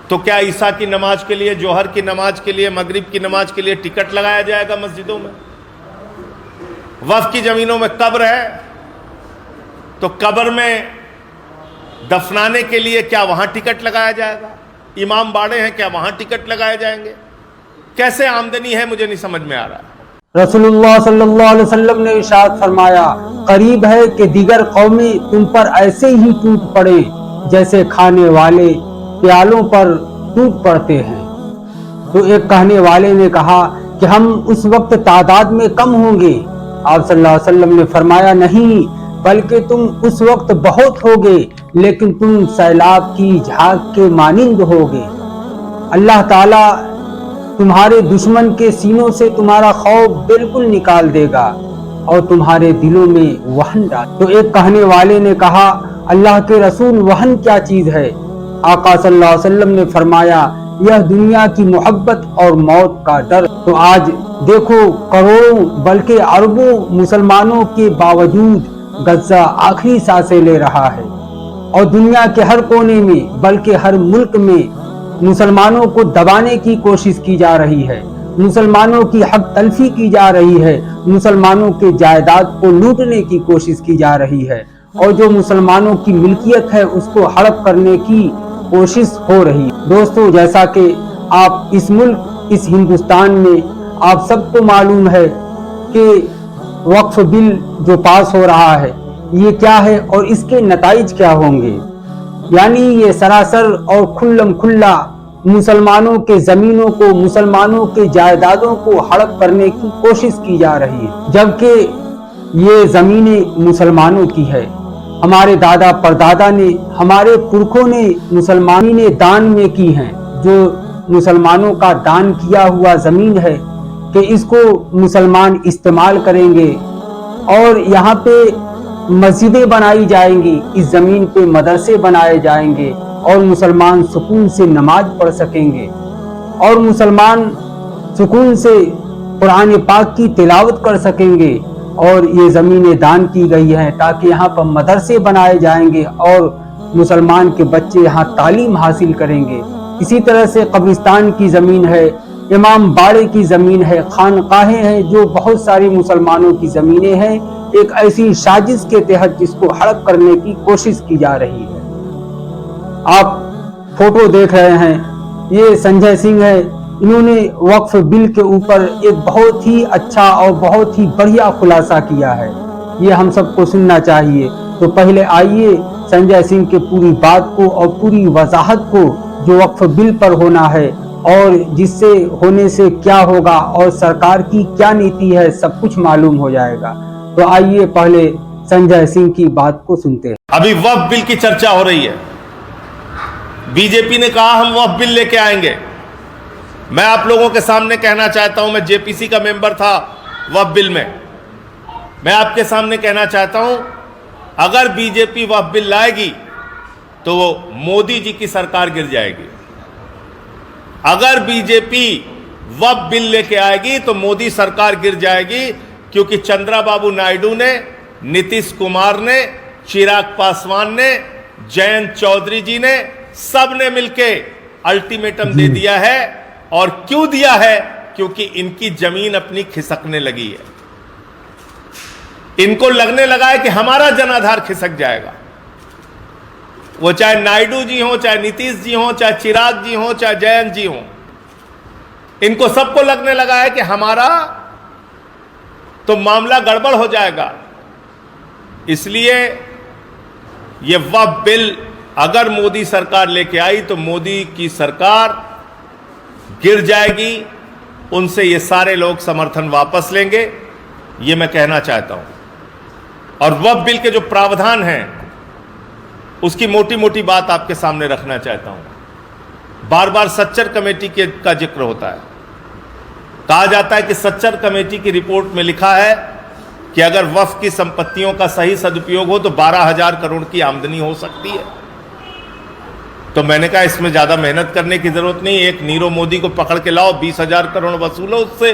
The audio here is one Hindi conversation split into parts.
तो क्या ईसा की नमाज के लिए, जोहर की नमाज के लिए, मगरिब की नमाज के लिए टिकट लगाया जाएगा मस्जिदों में? वक्फ की जमीनों में कब्र है, तो कब्र में दफनाने के लिए क्या वहां टिकट लगाया जाएगा? इमाम बाड़े हैं, क्या वहां टिकट लगाए जाएंगे? कैसे आमदनी है, मुझे नहीं समझ में आ रहा है। रसूलुल्लाह सल्लल्लाहु अलैहि वसल्लम ने इरशाद फरमाया, करीब है कि दीगर कौमें तुम पर ऐसे ही टूट पड़े जैसे खाने वाले प्यालों पर टूट पड़ते हैं। तो एक कहने वाले ने कहा कि हम उस वक्त तादाद में कम होंगे। आप सल्लल्लाहु अलैहि वसल्लम ने फरमाया, नहीं, बल्कि तुम उस वक्त बहुत होगे, लेकिन तुम सैलाब की झाग के मानिंद होगे। अल्लाह ताला तुम्हारे दुश्मन के सीनों से तुम्हारा खौफ बिल्कुल निकाल देगा और तुम्हारे दिलों में वहन डाल। तो एक कहने वाले ने कहा, अल्लाह के रसूल, वहन क्या चीज है? आका सल्लल्लाहु अलैहि वसल्लम ने फरमाया, यह दुनिया की मोहब्बत और मौत का डर। तो आज देखो, करोड़ों बल्कि अरबों मुसलमानों के बावजूद गजा आखिरी सांसें ले रहा है और दुनिया के हर कोने में बल्कि हर मुल्क में मुसलमानों को दबाने की कोशिश की जा रही है, मुसलमानों की हक तलफी की जा रही है, मुसलमानों के जायदाद को लूटने की कोशिश की जा रही है और जो मुसलमानों की मिल्कियत है उसको हड़प करने की कोशिश हो रही है। दोस्तों, जैसा कि आप इस मुल्क, इस हिंदुस्तान में आप सबको मालूम है कि वक्फ बिल जो पास हो रहा है ये क्या है और इसके नताइज क्या होंगे। यानी ये सरासर और खुल्लम खुल्ला मुसलमानों के जमीनों को, मुसलमानों के जायदादों को हड़प करने की कोशिश की जा रही है, जबकि ये जमीनें मुसलमानों की है। हमारे दादा परदादा ने, हमारे पुरखों ने मुसलमानी ने दान में की हैं। जो मुसलमानों का दान किया हुआ जमीन है कि इसको मुसलमान इस्तेमाल करेंगे और यहाँ पे मस्जिदें बनाई जाएंगी, इस जमीन पे मदरसे बनाए जाएंगे और मुसलमान सुकून से नमाज पढ़ सकेंगे और मुसलमान सुकून से कुरान पाक की तिलावत कर सकेंगे। और ये ज़मीनें दान की गई हैं ताकि यहाँ पर मदरसे बनाए जाएंगे और मुसलमान के बच्चे यहाँ तालीम हासिल करेंगे। इसी तरह से कब्रिस्तान की ज़मीन है, इमाम बाड़े की ज़मीन है, खानकाहें हैं, जो बहुत सारी मुसलमानों की ज़मीनें हैं, एक ऐसी साजिश के तहत जिसको हड़प करने की कोशिश की जा रही है। आप फोटो देख रहे हैं, ये संजय सिंह है, इन्होंने वक्फ बिल के ऊपर एक बहुत ही अच्छा और बहुत ही बढ़िया खुलासा किया है, ये हम सबको सुनना चाहिए। तो पहले आइए संजय सिंह के पूरी बात को और पूरी वजाहत को जो वक्फ बिल पर होना है और जिससे होने से क्या होगा और सरकार की क्या नीति है, सब कुछ मालूम हो जाएगा। तो आइए पहले संजय सिंह की बात को सुनते हैं। अभी वक्फ बिल की चर्चा हो रही है, बीजेपी ने कहा हम वक्फ बिल लेके आएंगे। मैं आप लोगों के सामने कहना चाहता हूं, मैं जेपीसी का मेंबर था वक्फ बिल में, मैं आपके सामने कहना चाहता हूं, अगर बीजेपी वक्फ बिल लाएगी तो वो मोदी जी की सरकार गिर जाएगी। अगर बीजेपी वक्फ बिल लेके आएगी तो मोदी सरकार गिर जाएगी, क्योंकि चंद्रबाबू नायडू ने, नीतीश कुमार ने, चिराग पासवान ने, जयंत चौधरी जी ने, सब ने मिलके अल्टीमेटम दे दिया है। और क्यों दिया है? क्योंकि इनकी जमीन अपनी खिसकने लगी है। इनको लगने लगा है कि हमारा जनाधार खिसक जाएगा। वो चाहे नायडू जी हो, चाहे नीतीश जी हो, चाहे चिराग जी हो, चाहे जयंत जी हो, इनको सबको लगने लगा है कि हमारा तो मामला गड़बड़ हो जाएगा। इसलिए ये वक्फ बिल अगर मोदी सरकार लेके आई तो मोदी की सरकार गिर जाएगी, उनसे ये सारे लोग समर्थन वापस लेंगे, ये मैं कहना चाहता हूं। और वक्फ बिल के जो प्रावधान हैं उसकी मोटी मोटी बात आपके सामने रखना चाहता हूं। बार बार सच्चर कमेटी का जिक्र होता है, कहा जाता है कि सच्चर कमेटी की रिपोर्ट में लिखा है कि अगर वक्फ की संपत्तियों का सही सदुपयोग हो तो 12,000 करोड़ की आमदनी हो सकती है। तो मैंने कहा इसमें ज्यादा मेहनत करने की जरूरत नहीं, एक नीरव मोदी को पकड़ के लाओ, 20,000 करोड़ वसूलो उससे,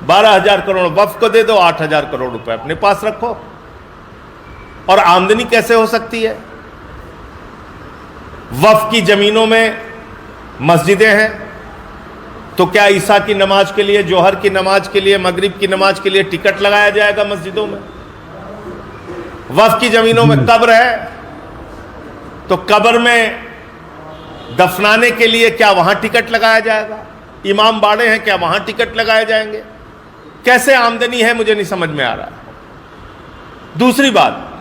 12,000 करोड़ वक्फ को दे दो, 8,000 करोड़ रुपए अपने पास रखो। और आमदनी कैसे हो सकती है? वक्फ की जमीनों में मस्जिदें हैं, तो क्या ईसा की नमाज के लिए, जोहर की नमाज के लिए, मगरिब की नमाज के लिए टिकट लगाया जाएगा मस्जिदों में? वक्फ की जमीनों में कब्र है, तो कब्र में दफनाने के लिए क्या वहां टिकट लगाया जाएगा? इमाम बाड़े हैं, क्या वहां टिकट लगाए जाएंगे? कैसे आमदनी है, मुझे नहीं समझ में आ रहा। दूसरी बात,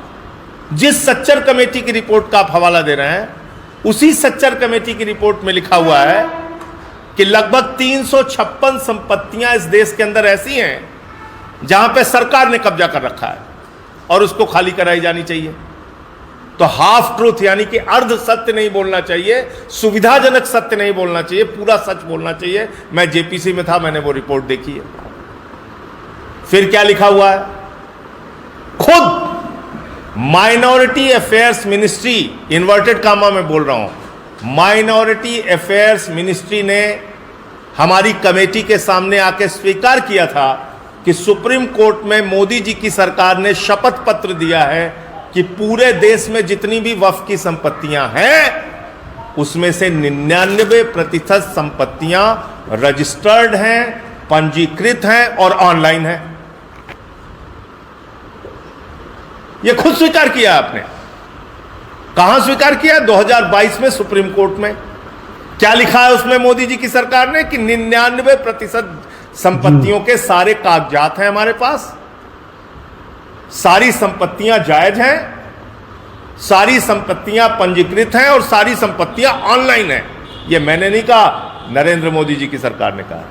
जिस सच्चर कमेटी की रिपोर्ट का आप हवाला दे रहे हैं, उसी सच्चर कमेटी की रिपोर्ट में लिखा हुआ है कि लगभग 356 संपत्तियां इस देश के अंदर ऐसी हैं जहां पे सरकार ने कब्जा कर रखा है और उसको खाली कराई जानी चाहिए। तो हाफ ट्रूथ यानी कि अर्ध सत्य नहीं बोलना चाहिए, सुविधाजनक सत्य नहीं बोलना चाहिए, पूरा सच बोलना चाहिए। मैं जेपीसी में था, मैंने वो रिपोर्ट देखी है। फिर क्या लिखा हुआ है? खुद minority affairs ministry, inverted comma में बोल रहा हूं, माइनॉरिटी अफेयर्स मिनिस्ट्री ने हमारी कमेटी के सामने आके स्वीकार किया था कि सुप्रीम कोर्ट में मोदी जी की सरकार ने शपथ पत्र दिया है कि पूरे देश में जितनी भी वक्फ की संपत्तियां हैं उसमें से 99% संपत्तियां रजिस्टर्ड हैं, पंजीकृत हैं और ऑनलाइन हैं। यह खुद स्वीकार किया आपने। कहां स्वीकार किया? 2022 में सुप्रीम कोर्ट में। क्या लिखा है उसमें मोदी जी की सरकार ने कि 99% संपत्तियों के सारे कागजात हैं हमारे पास, सारी संपत्तियां जायज हैं, सारी संपत्तियां पंजीकृत हैं और सारी संपत्तियां ऑनलाइन हैं। यह मैंने नहीं कहा, नरेंद्र मोदी जी की सरकार ने कहा।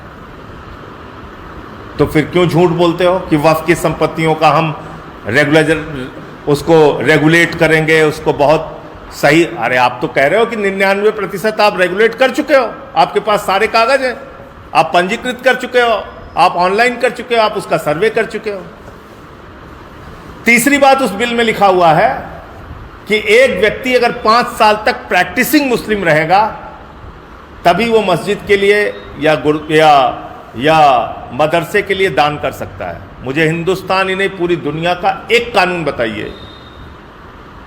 तो फिर क्यों झूठ बोलते हो कि वक्फ की संपत्तियों का हम उसको रेगुलेट करेंगे, उसको बहुत सही? अरे आप तो कह रहे हो कि 99% आप रेगुलेट कर चुके हो, आपके पास सारे कागज हैं, आप पंजीकृत कर चुके हो, आप ऑनलाइन कर चुके हो, आप उसका सर्वे कर चुके हो। तीसरी बात उस बिल में लिखा हुआ है कि एक व्यक्ति अगर 5 साल तक प्रैक्टिसिंग मुस्लिम रहेगा तभी वो मस्जिद के लिए या मदरसे के लिए दान कर सकता है। मुझे हिंदुस्तान ही नहीं पूरी दुनिया का एक कानून बताइए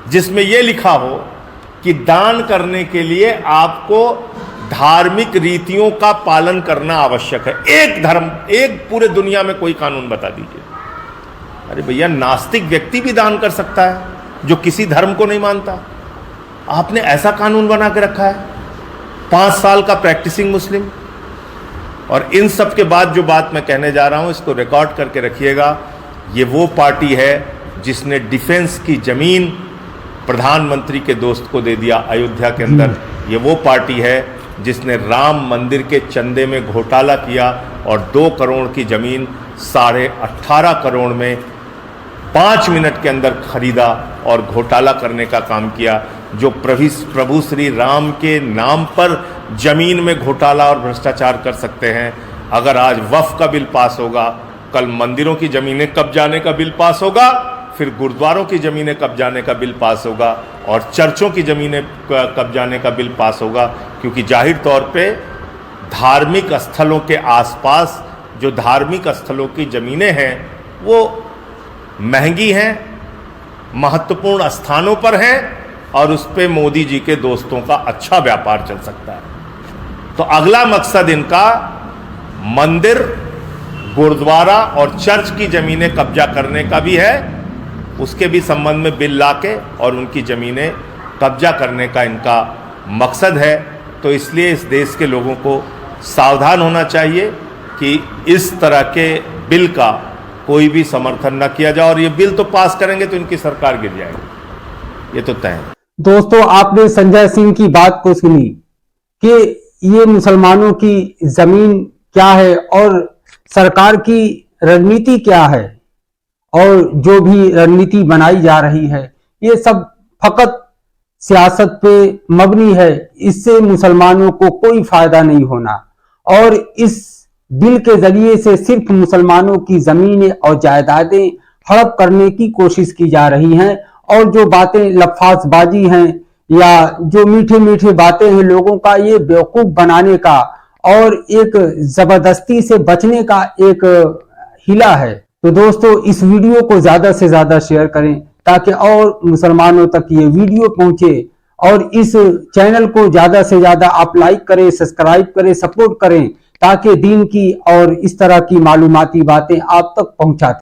जिसमें यह लिखा हो कि दान करने के लिए आपको धार्मिक रीतियों का पालन करना आवश्यक है। एक पूरे दुनिया में कोई कानून बता दीजिए। अरे भैया, नास्तिक व्यक्ति भी दान कर सकता है जो किसी धर्म को नहीं मानता। आपने ऐसा कानून बना के रखा है, 5 साल का प्रैक्टिसिंग मुस्लिम। और इन सब के बाद जो बात मैं कहने जा रहा हूं, इसको रिकॉर्ड करके रखिएगा। ये वो पार्टी है जिसने डिफेंस की जमीन प्रधानमंत्री के दोस्त को दे दिया अयोध्या के अंदर। ये वो पार्टी है जिसने राम मंदिर के चंदे में घोटाला किया और 2 करोड़ की जमीन 18.5 करोड़ में 5 मिनट के अंदर खरीदा और घोटाला करने का काम किया। जो प्रभु श्री राम के नाम पर जमीन में घोटाला और भ्रष्टाचार कर सकते हैं, अगर आज वक्फ का बिल पास होगा, कल मंदिरों की जमीनें कब्जाने का बिल पास होगा, फिर गुरुद्वारों की जमीनें कब्जाने का बिल पास होगा और चर्चों की जमीनें कब्जाने का बिल पास होगा। क्योंकि जाहिर तौर पे धार्मिक स्थलों के आसपास जो धार्मिक स्थलों की जमीनें हैं वो महंगी हैं, महत्वपूर्ण स्थानों पर हैं और उस पे मोदी जी के दोस्तों का अच्छा व्यापार चल सकता है। तो अगला मकसद इनका मंदिर, गुरुद्वारा और चर्च की जमीनें कब्जा करने का भी है। उसके भी संबंध में बिल लाके और उनकी जमीनें कब्जा करने का इनका मकसद है। तो इसलिए इस देश के लोगों को सावधान होना चाहिए कि इस तरह के बिल का कोई भी समर्थन न किया जाए। और ये बिल तो पास करेंगे तो इनकी सरकार गिर जाएगी, ये तो तय है। दोस्तों, आपने संजय सिंह की बात को सुनी कि ये मुसलमानों की जमीन क्या है और सरकार की रणनीति क्या है और जो भी रणनीति बनाई जा रही है ये सब फकत सियासत पे मबनी है। इससे मुसलमानों को कोई फायदा नहीं होना और इस बिल के जरिए से सिर्फ मुसलमानों की जमीनें और जायदादें हड़प करने की कोशिश की जा रही हैं। और जो बातें लफ्फाजबाजी हैं या जो मीठे मीठे बातें हैं लोगों का ये बेवकूफ बनाने का और एक जबरदस्ती से बचने का एक हिला है। तो दोस्तों, इस वीडियो को ज्यादा से ज्यादा शेयर करें ताकि और मुसलमानों तक ये वीडियो पहुंचे और इस चैनल को ज्यादा से ज्यादा आप लाइक करें, सब्सक्राइब करें, सपोर्ट करें, ताकि दीन की और इस तरह की मालूमाती बातें आप तक पहुंचाते